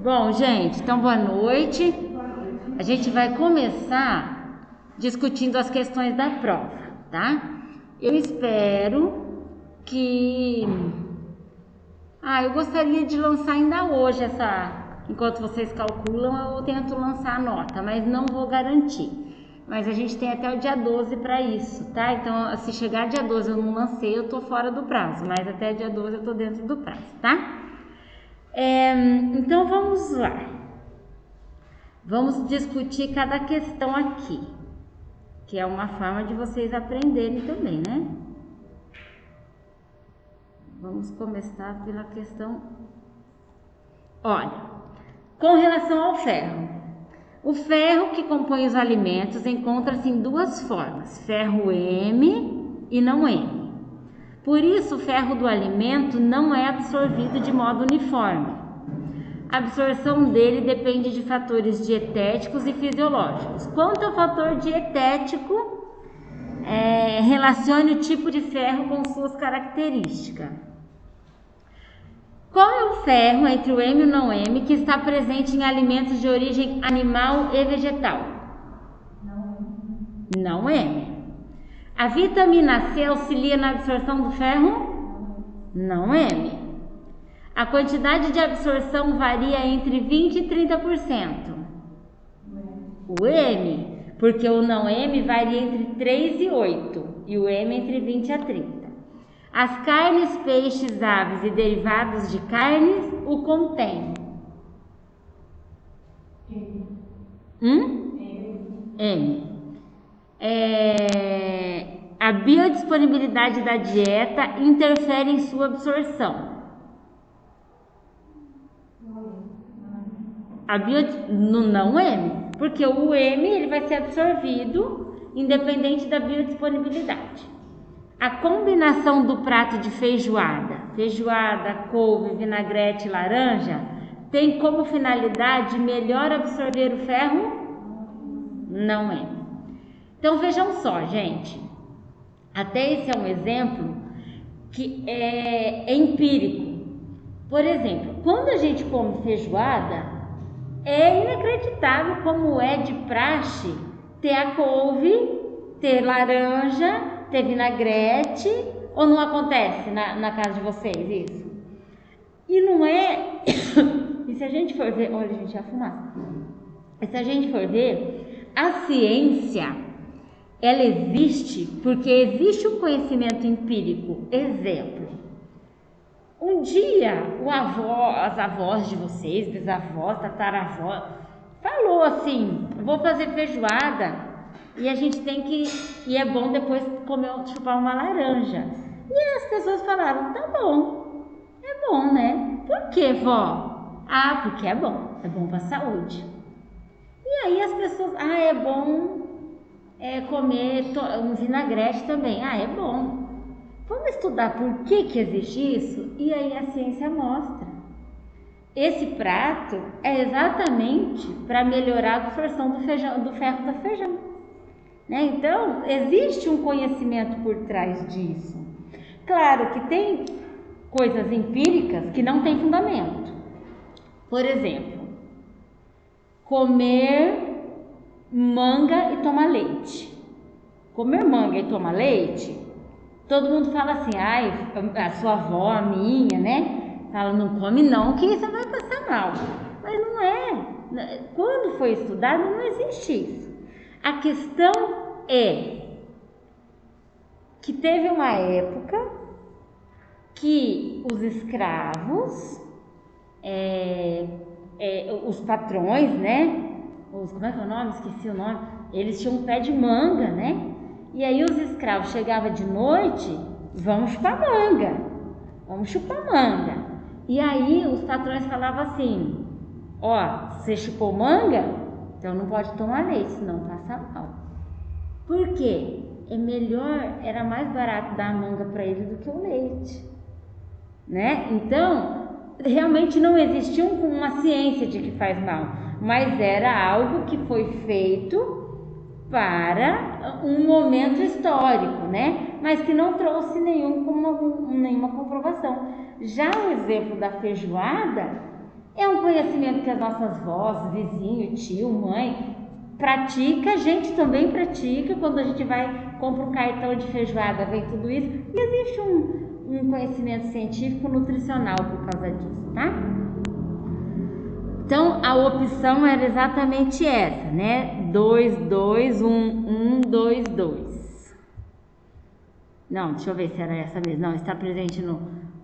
Bom, gente, então boa noite. A gente vai começar discutindo as questões da prova, tá? Eu espero que... eu gostaria de lançar ainda hoje enquanto vocês calculam, eu tento lançar a nota, mas não vou garantir. Mas a gente tem até o dia 12 para isso, tá? Então, se chegar dia 12 eu não lancei, eu tô fora do prazo, mas até dia 12 eu tô dentro do prazo, tá? Então vamos lá, vamos discutir cada questão aqui, que é uma forma de vocês aprenderem também, né? Vamos começar pela questão, olha, com relação ao ferro. O ferro que compõe os alimentos encontra-se em duas formas, ferro M e não M. Por isso, o ferro do alimento não é absorvido de modo uniforme. A absorção dele depende de fatores dietéticos e fisiológicos. Quanto ao fator dietético, relacione o tipo de ferro com suas características. Qual é o ferro entre o M e o não M que está presente em alimentos de origem animal e vegetal? Não M. A vitamina C auxilia na absorção do ferro? Não M. A quantidade de absorção varia entre 20% e 30%. O M, porque o não M varia entre 3 e 8 e o M entre 20 a 30. As carnes, peixes, aves e derivados de carnes o contêm. M. A biodisponibilidade da dieta interfere em sua absorção. No não M, porque o M ele vai ser absorvido independente da biodisponibilidade. A combinação do prato de feijoada, couve, vinagrete e laranja, tem como finalidade melhor absorver o ferro? Não é. Então vejam só, gente, até esse é um exemplo que é empírico. Por exemplo, quando a gente come feijoada, é inacreditável como é de praxe ter a couve, ter laranja, ter vinagrete, ou não acontece na casa de vocês isso? E não é... E se a gente for ver... Olha, gente, a fumaça. E se a gente for ver, a ciência, ela existe porque existe um conhecimento empírico. Exemplo. Um dia, as avós de vocês, bisavós, tataravós, falou assim, vou fazer feijoada e a gente tem que, e é bom depois chupar uma laranja. E as pessoas falaram, tá bom, é bom, né? Por quê, vó? Porque é bom pra saúde. E aí as pessoas, é bom comer um vinagrete também, é bom. Vamos estudar por que existe isso? E aí a ciência mostra. Esse prato é exatamente para melhorar a absorção do ferro do feijão. Né? Então, existe um conhecimento por trás disso. Claro que tem coisas empíricas que não têm fundamento. Por exemplo, comer manga e tomar leite. Comer manga e tomar leite, todo mundo fala assim, a sua avó, a minha, né? Fala, não come não, que você vai passar mal. Mas não é. Quando foi estudado, não existe isso. A questão é que teve uma época que os escravos, os patrões, né? Como é que é o nome? Esqueci o nome. Eles tinham um pé de manga, né? E aí os escravos chegavam de noite, vamos chupar manga. E aí os patrões falavam assim, você chupou manga? Então não pode tomar leite, senão passa mal. Por quê? Era mais barato dar a manga para ele do que o leite, né? Então, realmente não existia uma ciência de que faz mal, mas era algo que foi feito para um momento histórico, né? Mas que não trouxe nenhuma comprovação. Já o exemplo da feijoada É um conhecimento que as nossas vós, vizinho, tio, mãe pratica, a gente também pratica. Quando a gente compra um cartão de feijoada, vem tudo isso. E existe um conhecimento científico nutricional por causa disso, tá? Então, a opção era exatamente essa, né? 2, 2, 1, 1, 2, 2. Não, deixa eu ver se era essa mesmo. Não, está presente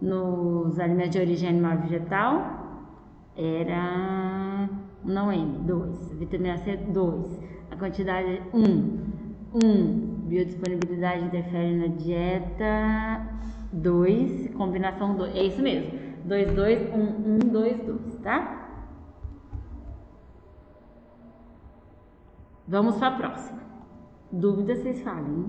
nos alimentos de origem animal e vegetal. Era não M, 2. Vitamina C, 2. A quantidade 1. Biodisponibilidade interfere na dieta, 2. Combinação 2. É isso mesmo. 2, 2, 1, 1, 2, 2, tá? Vamos para a próxima. Dúvida, vocês falem.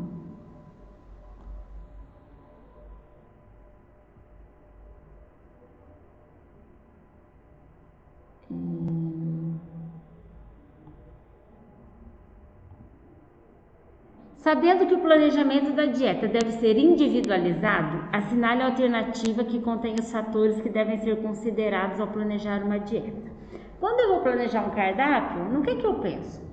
Sabendo que o planejamento da dieta deve ser individualizado, assinale a alternativa que contém os fatores que devem ser considerados ao planejar uma dieta. Quando eu vou planejar um cardápio, no que eu penso?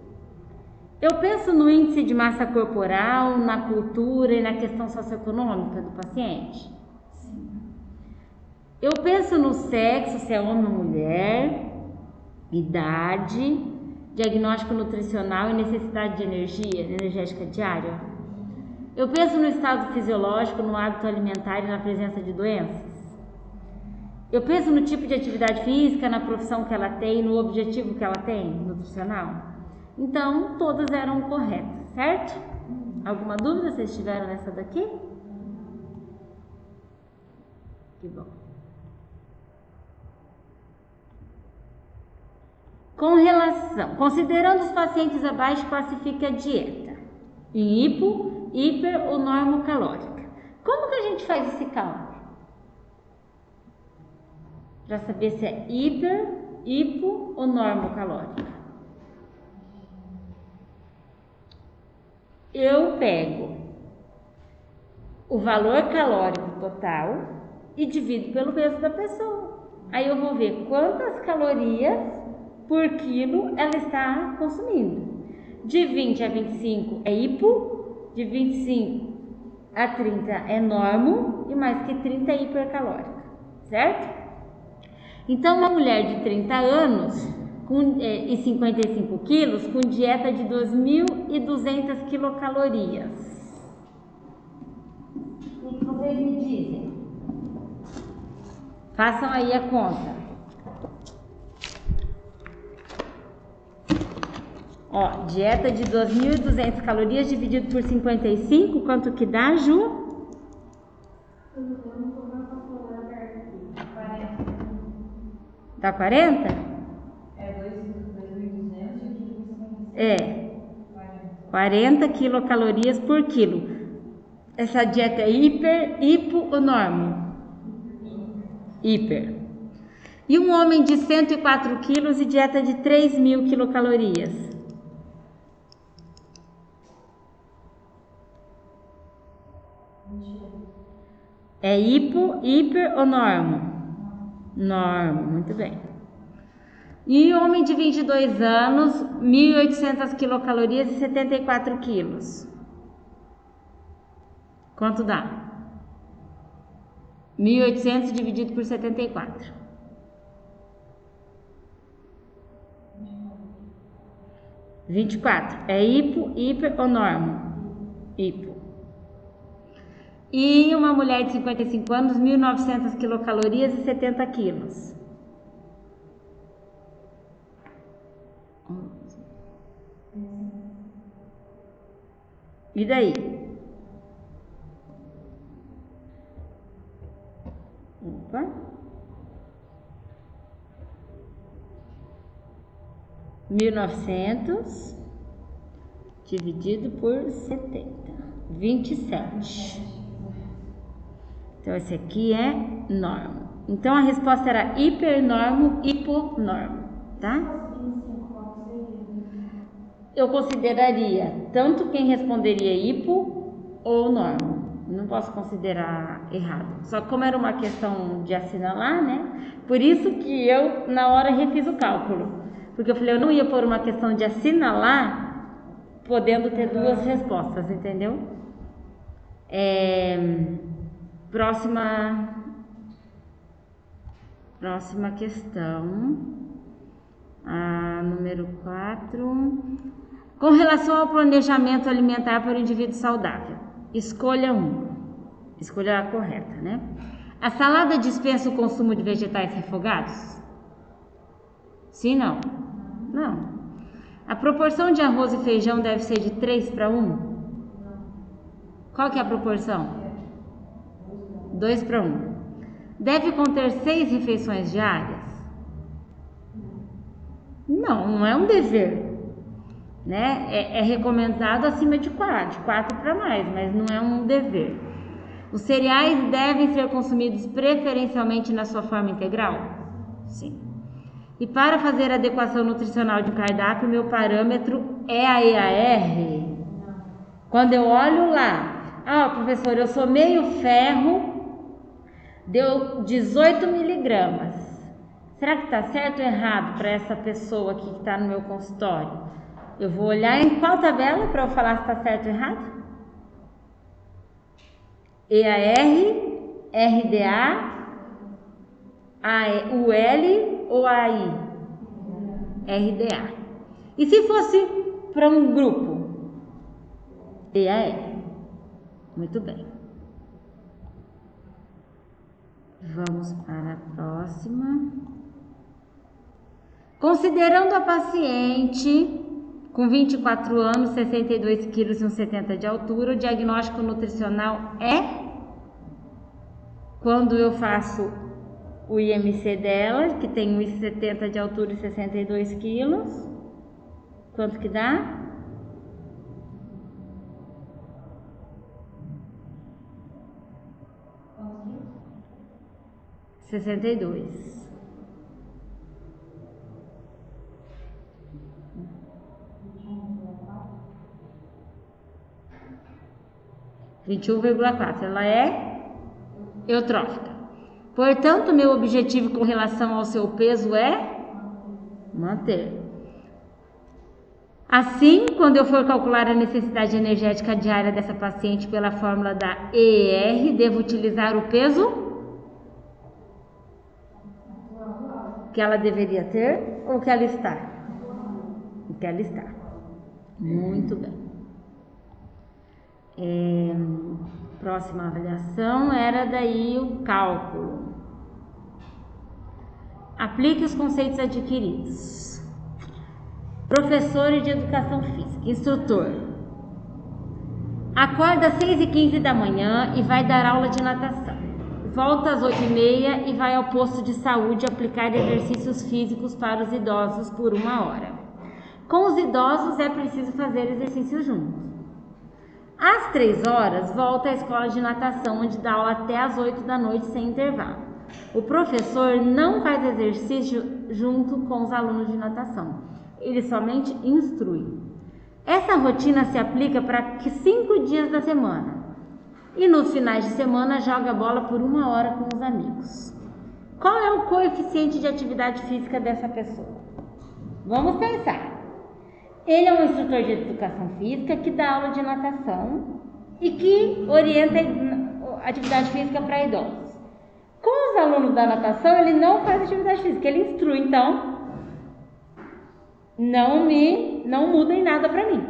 Eu penso no índice de massa corporal, na cultura e na questão socioeconômica do paciente? Sim. Eu penso no sexo, se é homem ou mulher, idade, diagnóstico nutricional e necessidade de energia energética diária. Eu penso no estado fisiológico, no hábito alimentar e na presença de doenças. Eu penso no tipo de atividade física, na profissão que ela tem, no objetivo que ela tem, nutricional. Então, todas eram corretas, certo? Alguma dúvida vocês tiveram nessa daqui? Que bom. Considerando os pacientes abaixo, classifique a dieta em hipo, hiper ou normocalórica. Como que a gente faz esse cálculo? Para saber se é hiper, hipo ou normocalórica. Eu pego o valor calórico total e divido pelo peso da pessoa. Aí eu vou ver quantas calorias por quilo ela está consumindo. De 20 a 25 é hipo, de 25 a 30 é normo e mais que 30 é hipercalórica, certo? Então, uma mulher de 30 anos e 55 quilos com dieta de 2.200 quilocalorias. O que vocês me dizem? Façam aí a conta. Ó, dieta de 2.200 calorias dividido por 55, quanto que dá, Ju? Dá 40? É 2.200 dividido por 55. É. 40 quilocalorias por quilo. Essa dieta é hiper, hipo ou normo? Hiper. E um homem de 104 quilos e dieta de 3.000 quilocalorias? É hipo, hiper ou normo? Normo, muito bem. E homem de 22 anos, 1.800 quilocalorias e 74 quilos. Quanto dá? 1.800 dividido por 74. 24. É hipo, hiper ou normo? Hipo. E uma mulher de 55 anos, 1.900 quilocalorias e 70 quilos. E daí? Opa. (1.900) dividido por 70. 27. Então, esse aqui é normo. Então, a resposta era hipernormo, hiponormo, tá? Eu consideraria tanto quem responderia hipo ou normo. não posso considerar errado. Só que como era uma questão de assinalar, né? Por isso que eu, na hora, refiz o cálculo. Porque eu falei, eu não ia pôr uma questão de assinalar, podendo ter duas respostas, entendeu? Próxima questão. A número 4. Com relação ao planejamento alimentar para o indivíduo saudável, escolha a correta, né? A salada dispensa o consumo de vegetais refogados? Sim, não? Não. A proporção de arroz e feijão deve ser de 3:1? Qual que é a proporção? 2:1. Deve conter 6 refeições diárias? Não é um dever. Né? É recomendado acima de 4 para mais, mas não é um dever. Os cereais devem ser consumidos preferencialmente na sua forma integral? Sim. E para fazer a adequação nutricional de um cardápio, meu parâmetro é a EAR? Quando eu olho lá, professor, eu sou meio ferro, deu 18 miligramas. Será que está certo ou errado para essa pessoa aqui que está no meu consultório? Eu vou olhar em qual tabela para eu falar se está certo ou errado? EAR, RDA, UL ou AI? RDA. E se fosse para um grupo? EAR. Muito bem. Vamos para a próxima. Considerando a paciente com 24 anos, 62 quilos e 1,70 de altura, o diagnóstico nutricional é quando eu faço o IMC dela, que tem 1,70 de altura e 62 quilos. Quanto que dá? Quantos? 62. 21,4. Ela é eutrófica. Portanto, meu objetivo com relação ao seu peso é manter. Assim, quando eu for calcular a necessidade energética diária dessa paciente pela fórmula da EER, devo utilizar o peso que ela deveria ter ou que ela está? O que ela está. Muito bem. Próxima avaliação era daí o cálculo. Aplique os conceitos adquiridos. Professor de educação física, instrutor. Acorda às 6h15 da manhã e vai dar aula de natação. Volta às 8h30 e vai ao posto de saúde aplicar exercícios físicos para os idosos por 1 hora. Com os idosos é preciso fazer exercícios juntos. Às 3h, volta à escola de natação, onde dá aula até às 8 da noite sem intervalo. O professor não faz exercício junto com os alunos de natação, ele somente instrui. Essa rotina se aplica para 5 dias da semana e nos finais de semana joga bola por 1 hora com os amigos. Qual é o coeficiente de atividade física dessa pessoa? Vamos pensar. Ele é um instrutor de educação física que dá aula de natação e que orienta atividade física para idosos. Com os alunos da natação, ele não faz atividade física, ele instrui, então não muda em nada para mim.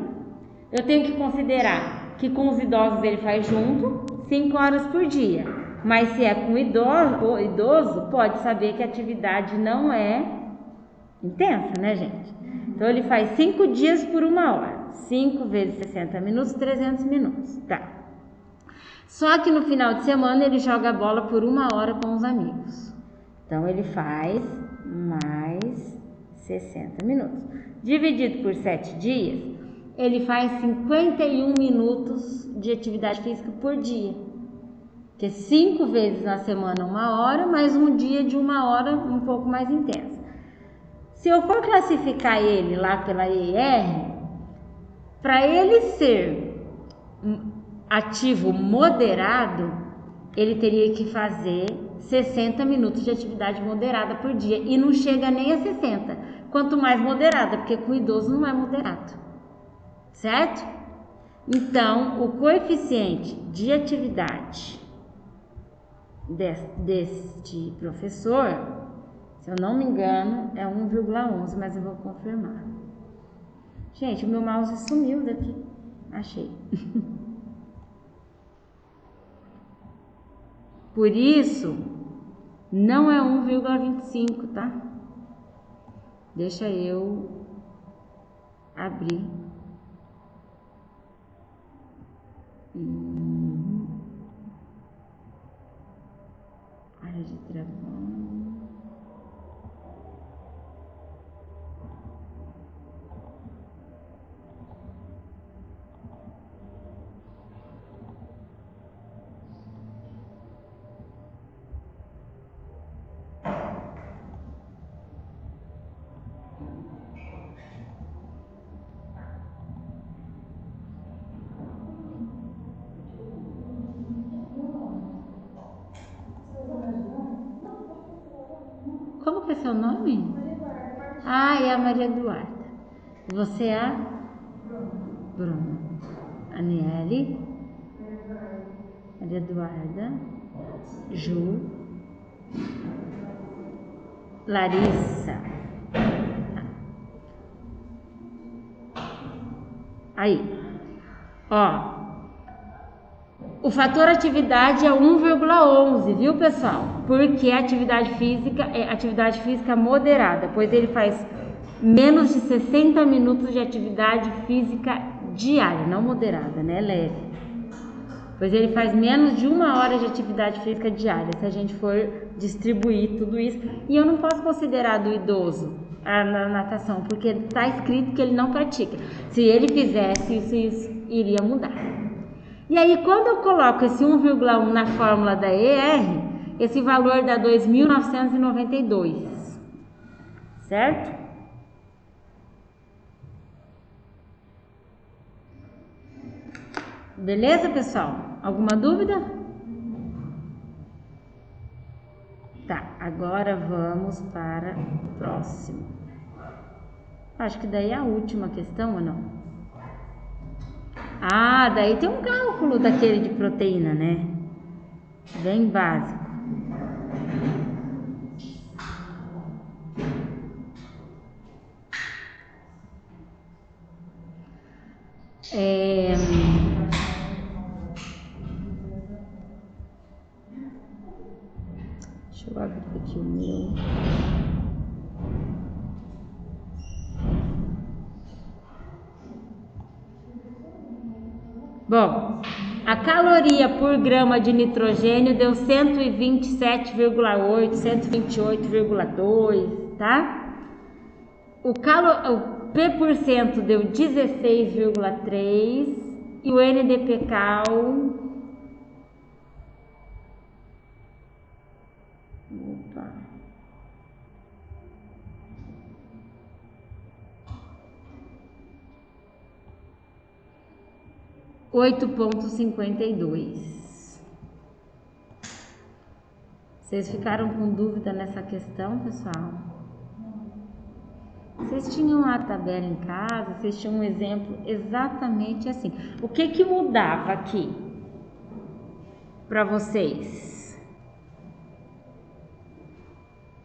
Eu tenho que considerar que com os idosos ele faz junto 5 horas por dia, mas se é com o idoso, pode saber que a atividade não é intensa, né, gente? Então, ele faz 5 dias por 1 hora. 5 vezes 60 minutos, 300 minutos. Tá. Só que no final de semana, ele joga a bola por 1 hora com os amigos. Então, ele faz mais 60 minutos. Dividido por 7 dias, ele faz 51 minutos de atividade física por dia. Que é 5 vezes na semana 1 hora, mais um dia de 1 hora um pouco mais intensa. Se eu for classificar ele lá pela ER, para ele ser ativo moderado, ele teria que fazer 60 minutos de atividade moderada por dia e não chega nem a 60, quanto mais moderada, porque com o idoso não é moderado, certo? Então, o coeficiente de atividade deste professor, se eu não me engano, é 1,11, mas eu vou confirmar. Gente, o meu mouse sumiu daqui. Achei. Por isso, não é 1,25, tá? Deixa eu abrir. Área de trabalho. Como que é seu nome? Ah, é a Maria Eduarda. Você é a? Bruna. Aniele. Maria Eduarda. Ju. Larissa. Aí. Ó. O fator atividade é 1,11, viu, pessoal? Porque a atividade física é atividade física moderada, pois ele faz menos de 60 minutos de atividade física diária, não moderada, né? Leve. Pois ele faz menos de 1 hora de atividade física diária, se a gente for distribuir tudo isso. E eu não posso considerar do idoso na natação, porque está escrito que ele não pratica. Se ele fizesse, isso iria mudar. E aí, quando eu coloco esse 1,1 na fórmula da ER, esse valor dá 2.992, certo? Beleza, pessoal? Alguma dúvida? Tá, agora vamos para o próximo. Acho que daí é a última questão ou não? Ah, daí tem um cálculo daquele de proteína, né? Bem básico. Deixa eu abrir aqui o meu. Bom, a caloria por grama de nitrogênio deu 127,8, 128,2, tá? O P% deu 16,3 e o NDP-Cal... Opa... 8,52. Vocês ficaram com dúvida nessa questão, pessoal? Vocês tinham a tabela em casa, vocês tinham um exemplo exatamente assim. O que que mudava aqui para vocês?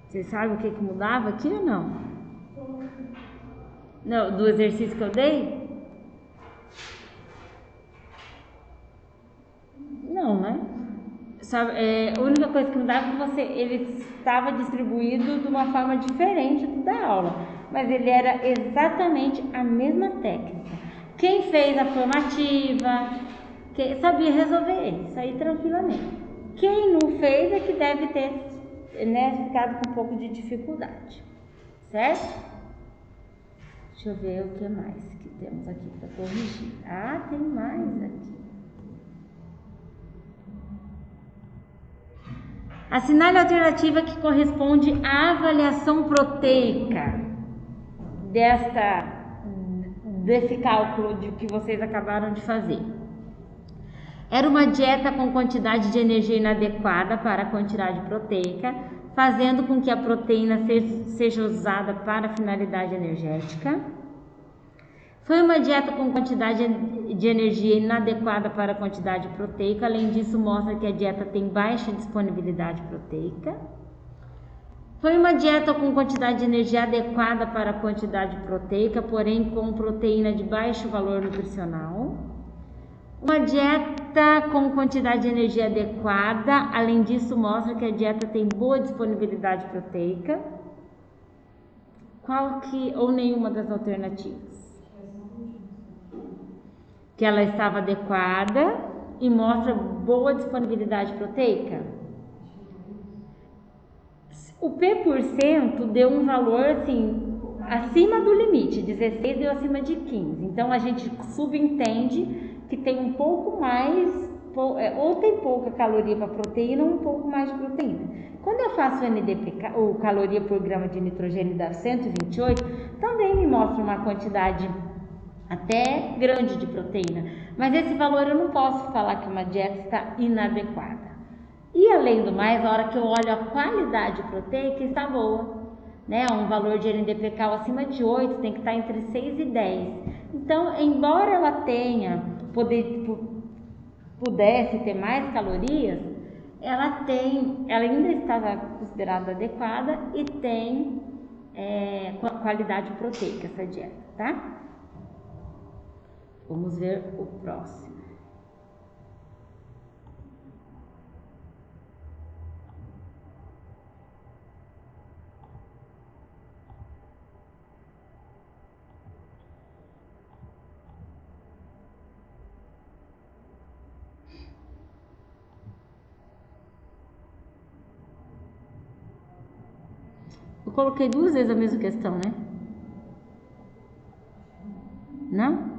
Vocês sabem o que que mudava aqui ou não? Não, do exercício que eu dei? Não, né? A única coisa que mudava é que ele estava distribuído de uma forma diferente do da aula, mas ele era exatamente a mesma técnica. Quem fez a formativa, quem sabia resolver isso aí tranquilamente. Quem não fez é que deve ter, né, ficado com um pouco de dificuldade, certo? Deixa eu ver o que mais que temos aqui para corrigir. Ah, tem mais aqui. Assinale a alternativa que corresponde à avaliação proteica desse cálculo que vocês acabaram de fazer. Era uma dieta com quantidade de energia inadequada para a quantidade proteica, fazendo com que a proteína seja usada para finalidade energética. Foi uma dieta com quantidade de energia inadequada para a quantidade proteica. Além disso, mostra que a dieta tem baixa disponibilidade proteica. Foi uma dieta com quantidade de energia adequada para a quantidade proteica, porém com proteína de baixo valor nutricional. Uma dieta com quantidade de energia adequada, além disso, mostra que a dieta tem boa disponibilidade proteica. Ou nenhuma das alternativas? Que ela estava adequada e mostra boa disponibilidade proteica. O P% deu um valor assim, acima do limite, 16 deu acima de 15. Então a gente subentende que tem um pouco mais, ou tem pouca caloria para proteína ou um pouco mais de proteína. Quando eu faço o NDPK, ou caloria por grama de nitrogênio dá 128, também me mostra uma quantidade até grande de proteína. Mas esse valor eu não posso falar que uma dieta está inadequada. E além do mais, na hora que eu olho a qualidade proteica, está boa, né? Um valor de NDPK acima de 8 tem que estar entre 6 e 10. Então, embora ela pudesse ter mais calorias, ela ainda estava considerada adequada e tem qualidade proteica essa dieta, tá? Vamos ver o próximo. Eu coloquei 2 vezes a mesma questão, né? Não?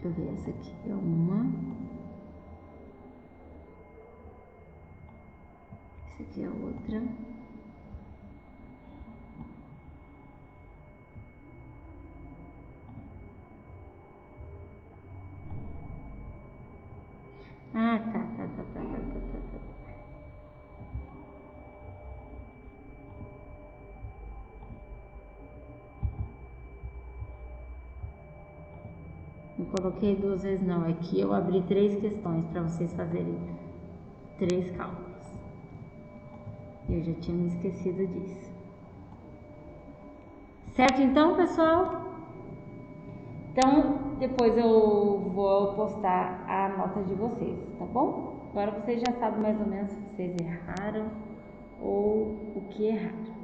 Deixa eu ver, essa aqui é uma. Essa aqui é a outra. Ah, tá. Não coloquei 2 vezes não, aqui eu abri 3 questões para vocês fazerem 3 cálculos. Eu já tinha me esquecido disso. Certo então, pessoal? Então, depois eu vou postar a nota de vocês, tá bom? Agora vocês já sabem mais ou menos se vocês erraram ou o que erraram.